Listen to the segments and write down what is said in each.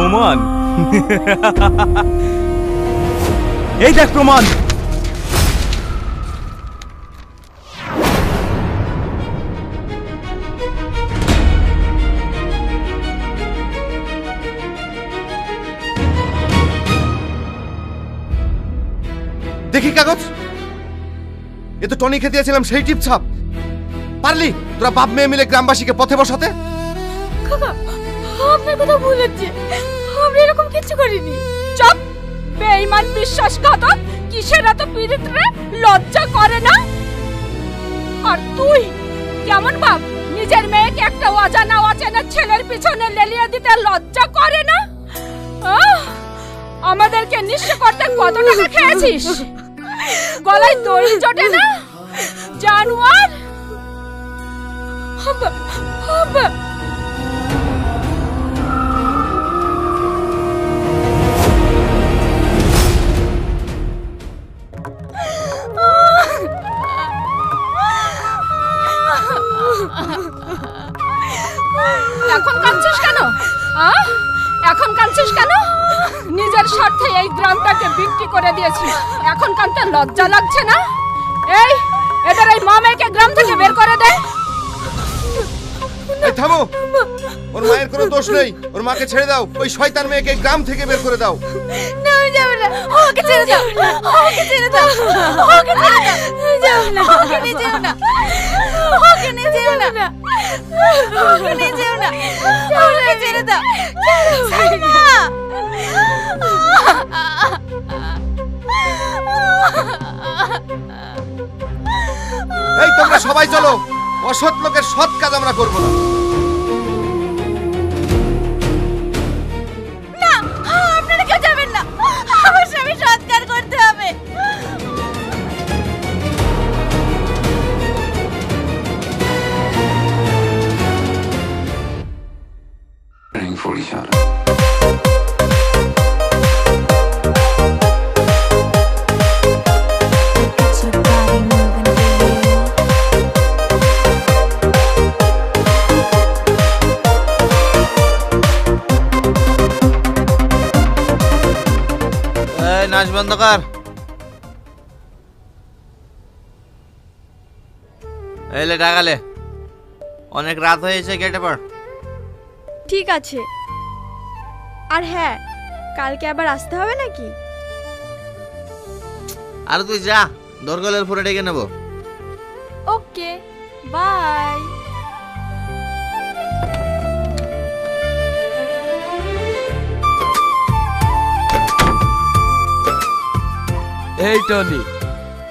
প্রমাণ। এই দেখ প্রমাণ। দেখি কাগজ, এ তো টনিকে দিয়েছিলাম সেই টিপ ছাপ। পারলি তোরা বাপ মেয়ে মিলে গ্রামবাসীকে পথে বসাতে? কাকা, আপনার কথা ভুল হচ্ছে, আমরা এরকম কিছু করিনি। চুপ! বেঈমান বিশ্বাসঘাতক! কিসের এত পীড়িত রে? লজ্জা করে না? আর তুই কেমন বাপ, নিজের মেয়েকে একটা অজানা অচেনা ছেলের পিছনে লেলিয়ে দিতে লজ্জা করে না? আমাদেরকে নিঃস্ব করতে কত টাকা খেয়েছিস? গলায় দড়ি জোটে না? জানোয়ার! আব্বা, আব্বা! এখন কাঁদছিস কেন? এখন কাঁদছিস কেন? নিজের স্বার্থে এই গ্রামটাকে বিক্রি করে দিয়েছিস, এখন কাঁদতে লজ্জা লাগছে না? এই এদের এই মামাকে গ্রাম থেকে বের করে দে। এই থামো, ওর মায়ের কোনো দোষ নেই, ওর মাকে ছেড়ে দাও। ওই শয়তান মেয়েকে গ্রাম থেকে বের করে দাও। না, আমি যাব না। ওকে ছেড়ে দাও, ওকে ছেড়ে দাও, ওকে ছেড়ে দাও। যাব না, ওকে নিয়ে যেও না, ওকে নিয়ে যেও না, ওকে নিয়ে যেও না, ওকে ছেড়ে দাও। সালমা! এই তোমরা সবাই চলো, অসৎ লোকের সৎ কাজ আমরা করব না। না, আপনারা কেউ যাবেন না, আমার স্বামী সৎকার করতে হবে। For each other. Get your body moving, baby. এই নাচ বন্ধ কর। এলে টাকালে, অনেক রাত হয়েছে, কেটে পড়। ঠিক আছে। আর হ্যাঁ, কালকে আবার আসতে হবে নাকি? আর তুই যা, দরকারের ফোনে ডেকে নেবো। ওকে, বাই। এই টনি,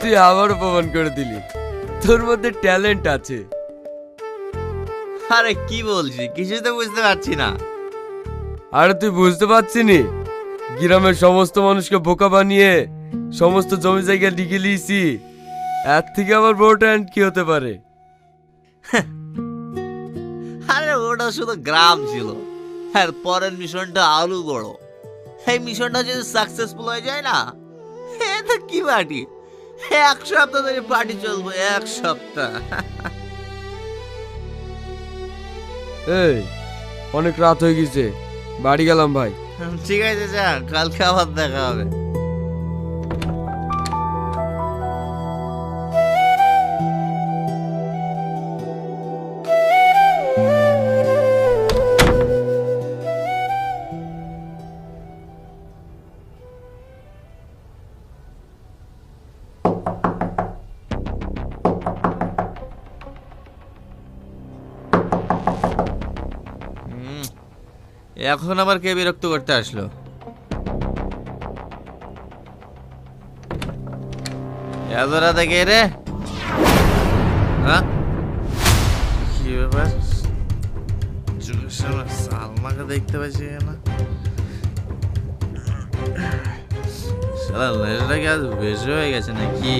তুই আবারও প্রমাণ করে দিলি তোর মধ্যে ট্যালেন্ট আছে। আরে কি বলছি, কিছুই তো বুঝতে পারছি না। আরে তুই বুঝতে পারছিনি? গ্রামের সমস্ত মানুষকে বোকা বানিয়ে সমস্ত জমি জায়গা লিখে লিয়েছি। এর থেকে আবার বড় ট্যালেন্ট কি হতে পারে? আরে ওটা শুধু গ্রাম ছিল, আর পরের মিশনটা আলু বড়। এই মিশনটা যদি সাকসেসফুল হয়ে যায় না, এটা কি পার্টি! 1 সপ্তাহ ধরে পার্টি চলবে, 1 সপ্তাহ। এই অনেক রাত হয়ে গেছে, বাড়ি গেলাম ভাই। ঠিক আছে, যা, কালকে আবার দেখা হবে। এখন আবার কে বিরক্ত করতে আসলো? এত রাতে কে রে? হ্যাঁ, কি ব্যাপার? চোখের সামনে সালমাকে দেখতে পাচ্ছি না। শালা লেজটা কি আজ বেশি হয়ে গেছে নাকি?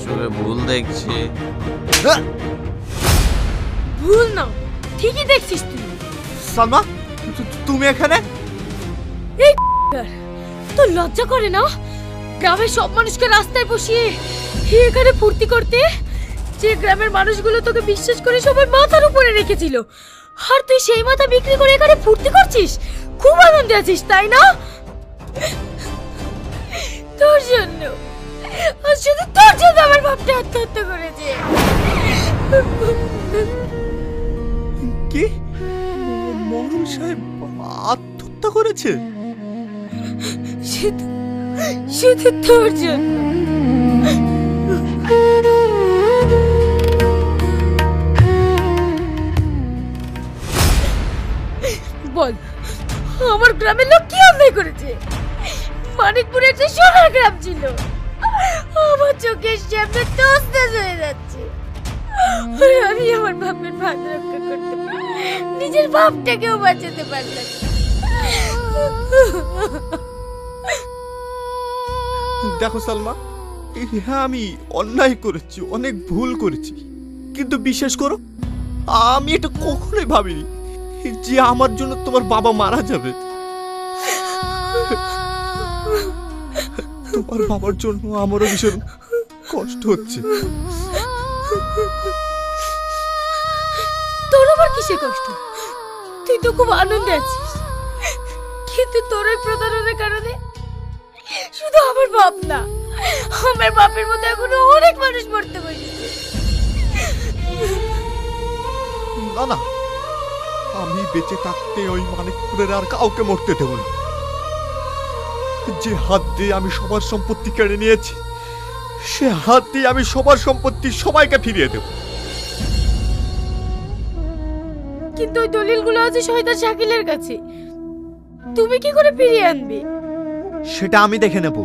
চোখে ভুল দেখছি। ভুল না, ঠিকই দেখছিস তুই। সালমা, তুমি এখানে? এই তোর লজ্জা করে না? গ্রামের সব মানুষকে রাস্তায় বসিয়ে এখানে ফুর্তি করতে, যে গ্রামের মানুষগুলো তোকে বিশ্বাস করে সবাই মাথার উপরে রেখেছিল, আর তুই সেই মাথা বিক্রি করে এখানে ফুর্তি করছিস, খুব আনন্দে আছিস তাই না? তোর জন্য, আর শুধু তোর জন্য আমার বাপটা আত্মহত্যা করেছে। কি মরণ সাহেব আত্মহত্যা করেছে? শুধু শুধু তোর জন্য। বল, আমার গ্রামের লোক কি অন্যায় করেছে? মানিকপুরের যে সোনার গ্রাম ছিল, আমার চোখের সামনে তছনছ হয়ে যাচ্ছে। আর আমি আমার বাপের ভাত রক্ষা করতে নিজের বাপটাকেও বাঁচাতে পারলাম না। দেখো সালমা, হ্যাঁ আমি অন্যায় করেছি, অনেক ভুল করেছি, কিন্তু বিশ্বাস করো আমি এটা কখনোই ভাবিনি যে আমার জন্য তোমার বাবা মারা যাবে। তোমার বাবার জন্য আমারও ভীষণ কষ্ট হচ্ছে। তোর আবার কিসের কষ্ট? তুই তো খুব আনন্দে আছিস, কিন্তু তোর ওই প্রতারণার কারণে শুধু আমার বাপ না, আমার বাপের মতো এখনো অনেক মানুষ মরতে বসেছে। না না, আমি বেঁচে থাকতে ওই মানিকপুরের আর কাউকে মরতে দেব না। যে হাত দিয়ে আমি সবার সম্পত্তি কেড়ে নিয়েছি, সে হাত দিয়ে আমি সবার সম্পত্তি সবাইকে ফিরিয়ে দেব। কিন্তু ওই দলিলগুলো আছে শহীদ শাকিলের কাছে, তুমি কি করে ফিরিয়ে আনবে? সেটা আমি দেখে নেব।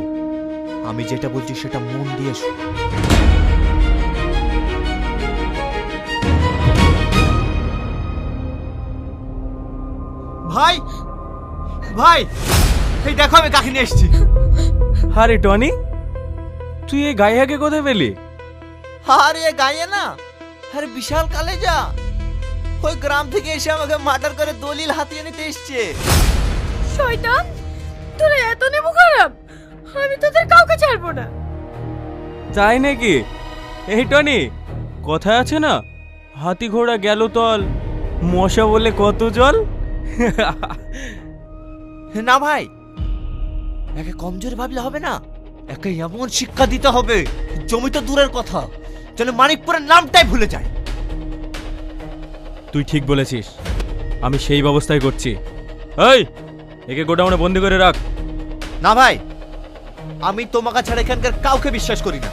আমি যেটা বলছি সেটা মন দিয়ে শোনো। ভাই ভাই, এই দেখো আমি কাকে নিয়ে এসেছি। আরে টনি, তুই এই গাইয়াকে কোথায় পেলি? আরে গায়ে না, আরে বিশাল কালে যা ওই গ্রাম থেকে এসে আমাকে মার্ডার করে দলিল হাতিয়ে নিতে এসছে। শয়তান, তোরা এত নেবো খারাপ, আমি তোদের কাউকে ছাড়বো না। তাই নাকি? এই টনি, কথা আছে না, হাতি ঘোড়া গেল তল, মশা বলে কত জল। না ভাই, একে কমজোরি ভাবলে হবে না, একে এমন শিক্ষা দিতে হবে, জমি তো দূরের কথা, যেন মানিকপুরের নামটাই ভুলে যায়। তুই ঠিক বলেছিস, আমি সেই ব্যবস্থাই করছি। এই, একে গোডাউনে বন্দি করে রাখ। না ভাই, আমি তোমাকে ছাড়া এখানকার কাউকে বিশ্বাস করি না।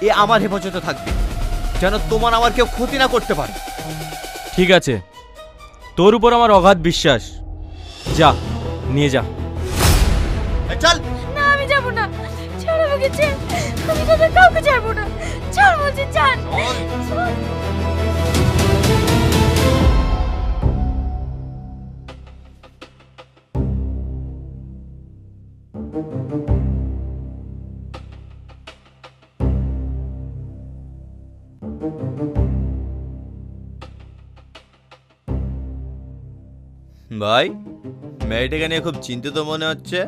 এ আমার হেফাজতে থাকবে, যেন তোমার আমার কেউ ক্ষতি না করতে পারে। ঠিক আছে, তোর উপর আমার অগাধ বিশ্বাস। যা, নিয়ে যা। চল। না, আমি যাবো না, ছাড় আমাকে, ছাড়, আমি তোদের কাউকে ছাড়বো না, ছাড় বলছি, ছাড়। ভাই, মেয়েটাকে নিয়ে খুব চিন্তিত মনে হচ্ছে।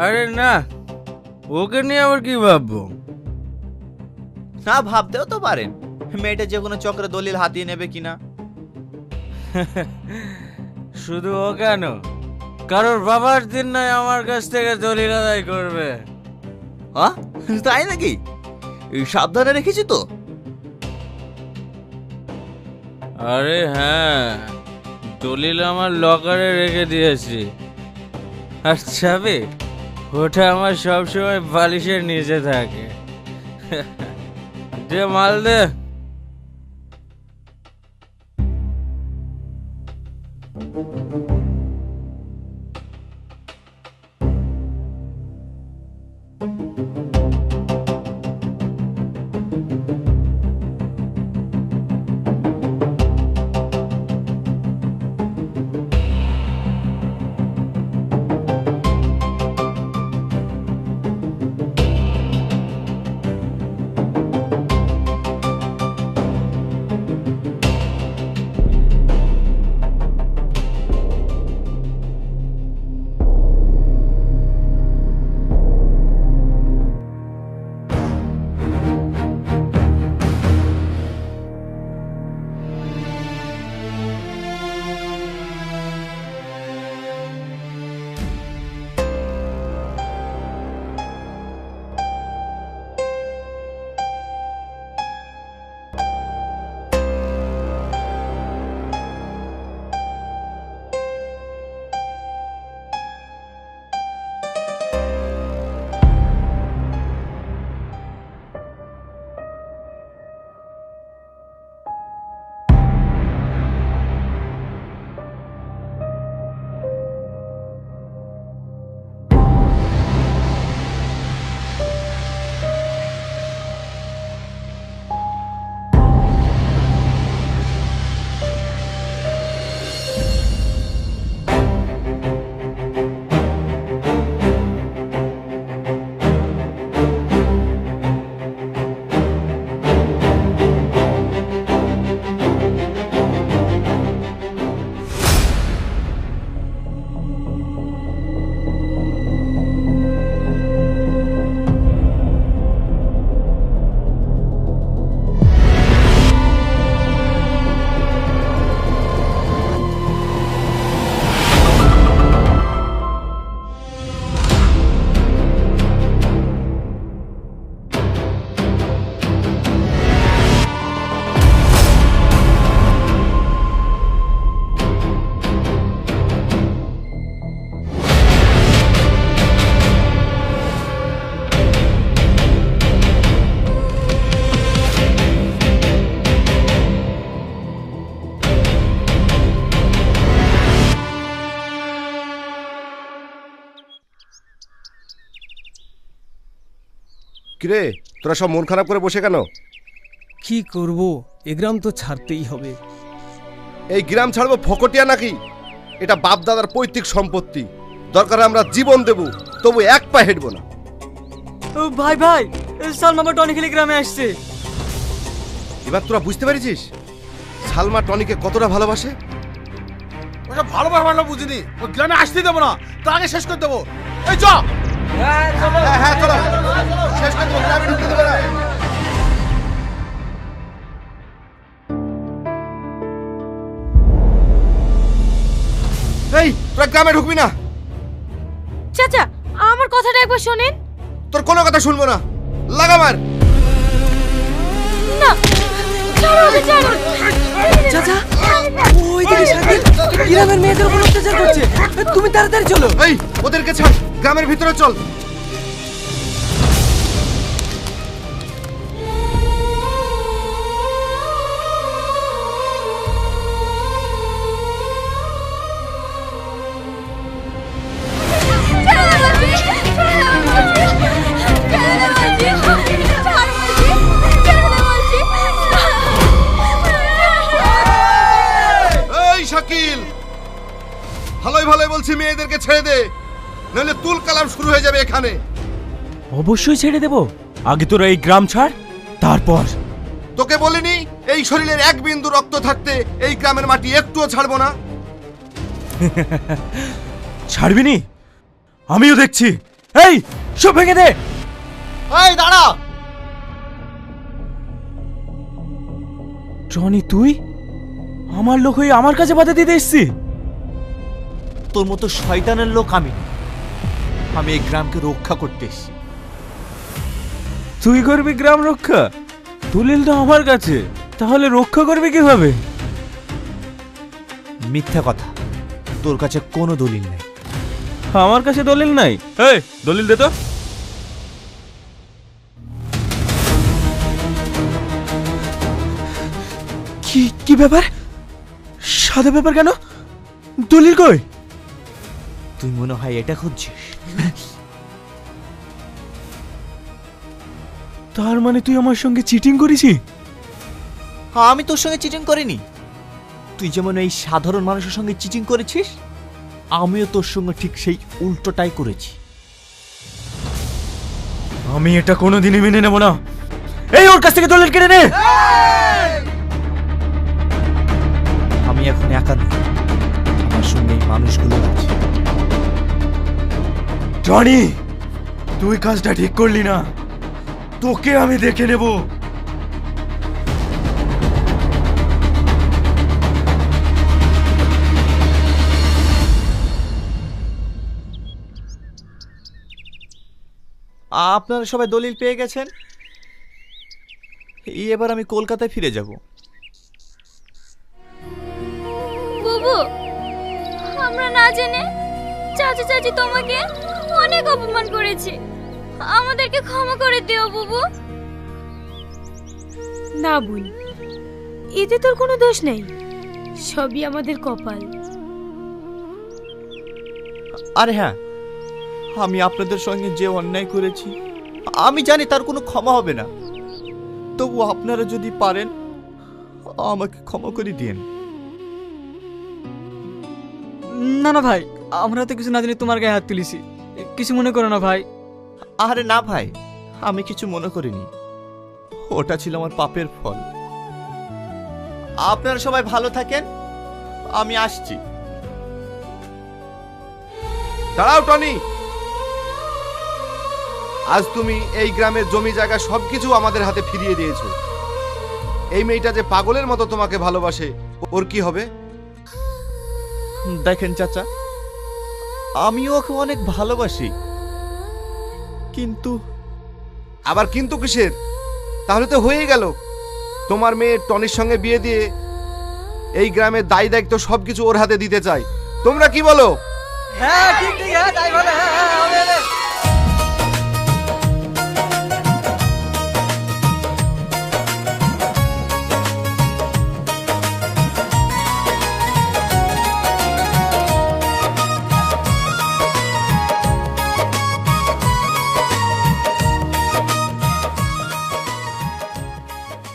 আরে না, ওকে নিয়ে আবার কি ভাববো? না, ভাবতেও তো পারেন মেয়েটা যে কোনো চক্রে দলিল হাতিয়ে নেবে কিনা। শুধু ও কেন, কারোর বাবার দিন নয় আমার কাছ থেকে দলিল আদায় করবে। হ্যাঁ, তাই নাকি? সাবধানে রেখেছি তো। আরে হ্যাঁ, দলিল আমার লকারে রেখে দিয়েছি। আর চাবি, ওটা আমার সবসময় বালিশের নিচে থাকে। দে মাল দে। কিরে, তোরা সব মন খারাপ করে বসে কেন? কি করব, এ গ্রাম তো ছাড়তেই হবে। এই গ্রাম ছাড়বো ফকটিয়া নাকি? এটা বাপ দাদার পৈতৃক সম্পত্তি। দরকার আমরা জীবন দেব, তবু এক পা হেঁটবো না। ভাই ভাই, সালমা টনি খেলে গ্রামে আসছে। এবার তোরা বুঝতে পেরেছিস সালমা টনিকে কতটা ভালোবাসে? ওটা ভালো বুঝিনি, ও গ্রামে আসতে দেবো না, তার আগে শেষ করে দেবো। এই চ। হ্যাঁ চলো, শেষ করে দেবো, গ্রামে ঢুকতে দেবো না। এই তোরা গ্রামে ঢুকবি না। চাচা, আমার কথাটা একবার শোনেন। তোর কোনো কথা শুনবো না, লাগা মার। না, ছাড়ো ওকে, ছাড়ো। চাচা, ওই দিকে শাকিল গ্রামের মেয়েদের উপর অত্যাচার করছে, তুমি তাড়াতাড়ি চলো। এই ওদেরকে ছাড়, গ্রামের ভিতরে চল। এই শাকিল, ভালোই ভালোই বলছি মেয়েদেরকে ছেড়ে দে, নইলে তুল কালাম শুরু হয়ে যাবে এখানে। অবশ্যই ছেড়ে দেব, আগে তোরা এই গ্রাম ছাড়, তারপর। তোকে বলিনি এই শরীরের এক বিন্দু রক্ত থাকতে এই গ্রামের মাটি একটুও ছাড়বো না? ছাড়বি নি? আমিও দেখছি। এই সব ভেঙে দে। এই দাঁড়া। টনি, তুই আমার লোক হয়ে আমার কাছে বাধা দিতে এসছি? তোর মতো শয়তানের লোক আমি না। আমি এই গ্রামকে রক্ষা করতে এসেছি। তুই করবি গ্রাম রক্ষা? দলিল তো আমার কাছে, তাহলে রক্ষা করবি কিভাবে? মিথ্যা কথা, তোর কাছে কোনো দলিল নেই। আমার কাছে দলিল নাই? এই দলিল দে তো। কি ব্যাপার? সাদা ব্যাপার কেন? দলিল কই? তুই মনে হয় এটা খুঁজছিস? তার মানে তুই আমার সঙ্গে চিটিং করেছিস? আমি তোর সঙ্গে চিটিং করিনি। তুই যেমন এই সাধারণ মানুষের সঙ্গে চিটিং করেছিস, আমিও তোর সঙ্গে ঠিক সেই উল্টোটাই করেছি। আমি এটা কোনোদিনই মেনে নেব না। এই ওর কাছ থেকে দলিল কেড়ে নে। আমি এখন একা নই, আমার সঙ্গে এই মানুষগুলো আছে। টনি, তুই কাজটা ঠিক করলি না, তোকে আমি দেখে নেব। আপনারা সবাই দলিল পেয়ে গেছেন, এবার আমি কলকাতায় ফিরে যাব। বুবু, আমরা না জেনে চাচি চাচি তোমাকে অনেক অপমান করেছি, আমাদেরকে ক্ষমা করে দিও বুবু। না বোন, এতে তোর কোনো দোষ নেই, সবই আমাদের কপাল। আরে হ্যাঁ, আমি আপনাদের সঙ্গে যে অন্যায় করেছি আমি জানি তার কোনো ক্ষমা হবে না, তবু আপনারা যদি পারেন আমাকে ক্ষমা করে দিন। না না ভাই, আমরা তো কিছু না জানি তোমার গায়ে হাত তুলিছি, কিছু মনে করো না ভাই। আরে না ভাই, আমি কিছু মনে করিনি, ওটা ছিল আমার পাপের ফল। আপনারা সবাই ভালো থাকেন, আমি আসছি। দাঁড়াও টনি, আজ তুমি এই গ্রামের জমি জায়গা সবকিছু আমাদের হাতে ফিরিয়ে দিয়েছো। এই মেয়েটা যে পাগলের মতো তোমাকে ভালোবাসে, ওর কি হবে? দেখেন চাচা, আমিও ওকে অনেক ভালোবাসি, কিন্তু আবার কিন্তু কিসের? তাহলে তো হয়েই গেল, তোমার মেয়ে টনির সঙ্গে বিয়ে দিয়ে এই গ্রামের দায় দায়িত্ব সবকিছু ওর হাতে দিতে চাই। তোমরা কি বলো? হ্যাঁ ঠিক ঠিক, হ্যাঁ তাই বলে, হ্যাঁ